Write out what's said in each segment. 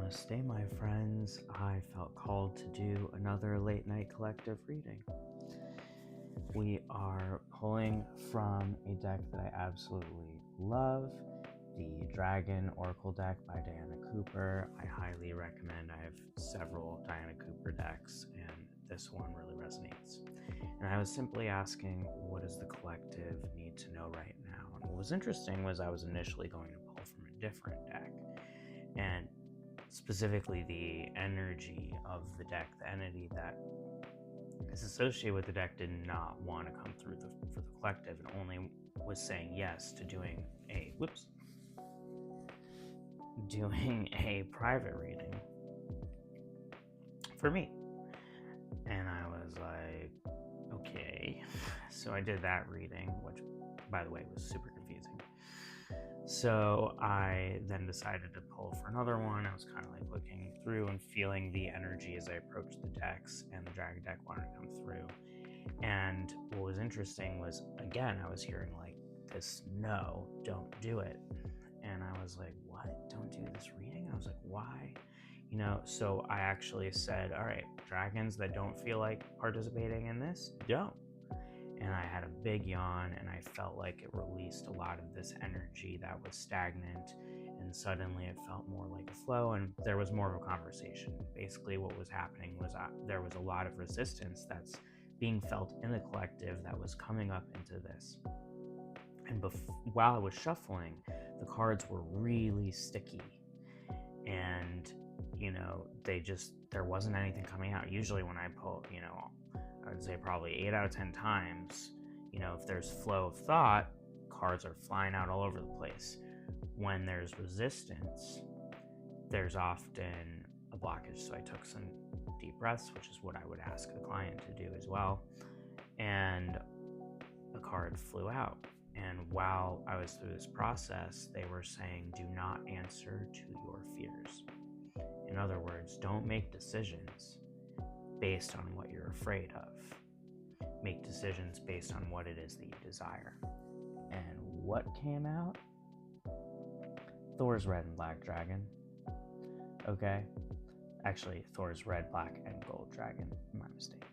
Namaste, my friends. I felt called to do another late night collective reading. We are pulling from a deck that I absolutely love, the Dragon Oracle deck by Diana Cooper. I highly recommend. I have several Diana Cooper decks, and this one really resonates. And I was simply asking, what does the collective need to know right now? And what was interesting was I was initially going to pull from a different deck, and specifically the energy of the deck, the entity that is associated with the deck did not want to come through for the collective and only was saying yes to doing a private reading for me. And I was like, okay. So I did that reading, which by the way was super confusing. So I then decided to pull for another one. I was kind of like looking through and feeling the energy as I approached the decks, and the Dragon deck wanted to come through. And what was interesting was, again, I was hearing like this, no, don't do it. And I was like, what? Don't do this reading? I was like, why? So I actually said, all right, dragons that don't feel like participating in this, don't. And I had a big yawn, and I felt like it released a lot of this energy that was stagnant, and suddenly it felt more like a flow, and there was more of a conversation. Basically what was happening was there was a lot of resistance that's being felt in the collective that was coming up into this. And while I was shuffling, the cards were really sticky, and there wasn't anything coming out. Usually when I pull, I would say probably 8 out of 10 times, if there's flow of thought, cards are flying out all over the place. When there's resistance, there's often a blockage. So I took some deep breaths, which is what I would ask the client to do as well. And a card flew out. And while I was through this process, they were saying, do not answer to your fears. In other words, don't make decisions based on what you're afraid of. Make decisions based on what it is that you desire. And what came out? Thor's red and black dragon. Okay? Actually, Thor's red, black, and gold dragon. My mistake.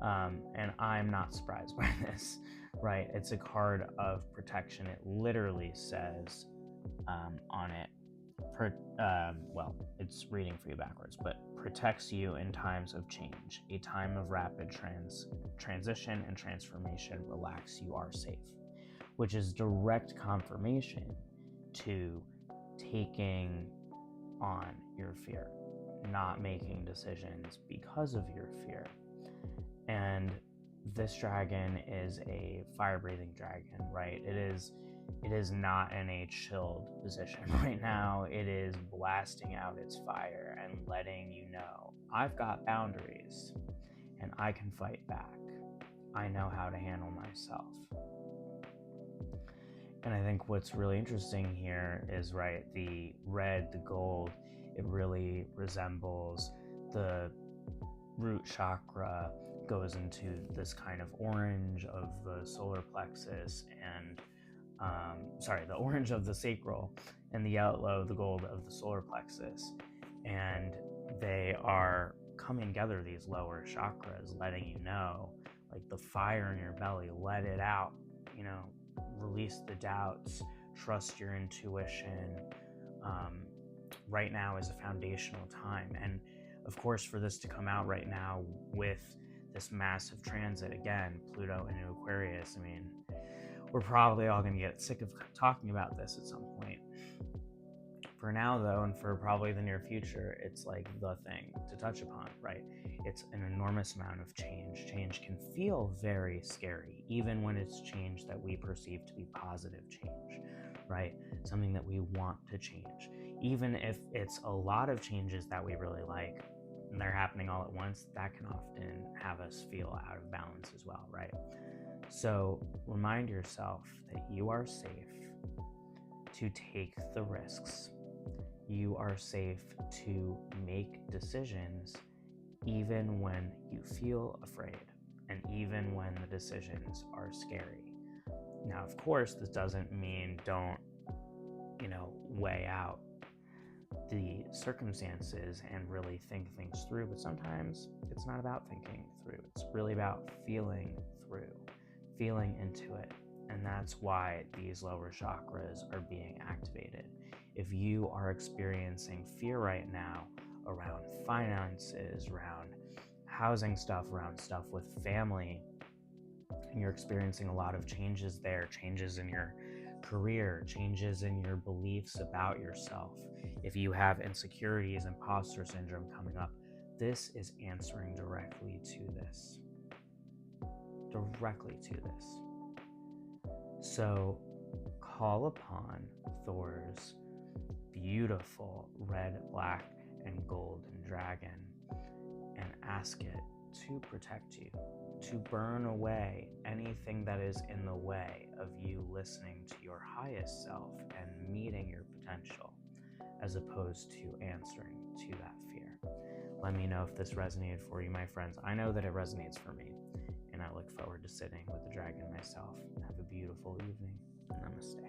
And I'm not surprised by this, right? It's a card of protection. It literally says on it, it's reading for you backwards, but protects you in times of change, a time of rapid transition and transformation. Relax, you are safe, which is direct confirmation to taking on your fear, not making decisions because of your fear. And this dragon is a fire-breathing dragon, right? It is not in a chilled position right now. It is blasting out its fire and letting you know, I've got boundaries and I can fight back. I know how to handle myself. And I think what's really interesting here is, right, the red, the gold, it really resembles the root chakra, goes into this kind of orange of the solar plexus, and the orange of the sacral, and the yellow, the gold of the solar plexus. And they are coming together, these lower chakras, letting you know, like the fire in your belly, let it out, release the doubts, trust your intuition. Right now is a foundational time. And of course, for this to come out right now with this massive transit, again, Pluto into Aquarius, we're probably all going to get sick of talking about this at some point. For now, though, and for probably the near future, it's like the thing to touch upon, right? It's an enormous amount of change. Change can feel very scary, even when it's change that we perceive to be positive change, right? Something that we want to change. Even if it's a lot of changes that we really like, and they're happening all at once, that can often have us feel out of balance as well, right? So remind yourself that you are safe to take the risks. You are safe to make decisions even when you feel afraid and even when the decisions are scary. Now, of course, this doesn't mean don't, weigh out the circumstances and really think things through. But sometimes it's not about thinking through, it's really about feeling through, feeling into it. And that's why these lower chakras are being activated. If you are experiencing fear right now around finances, around housing stuff, around stuff with family, and you're experiencing a lot of changes there, changes in your career, changes in your beliefs about yourself, if you have insecurities, imposter syndrome coming up, this is answering directly to this. Directly to this. So call upon Thor's beautiful red, black, and golden dragon and ask it to protect you, to burn away anything that is in the way of you listening to your highest self and meeting your potential, as opposed to answering to that fear. Let me know if this resonated for you, my friends. I know that it resonates for me, and I look forward to sitting with the dragon myself. Have a beautiful evening. Namaste.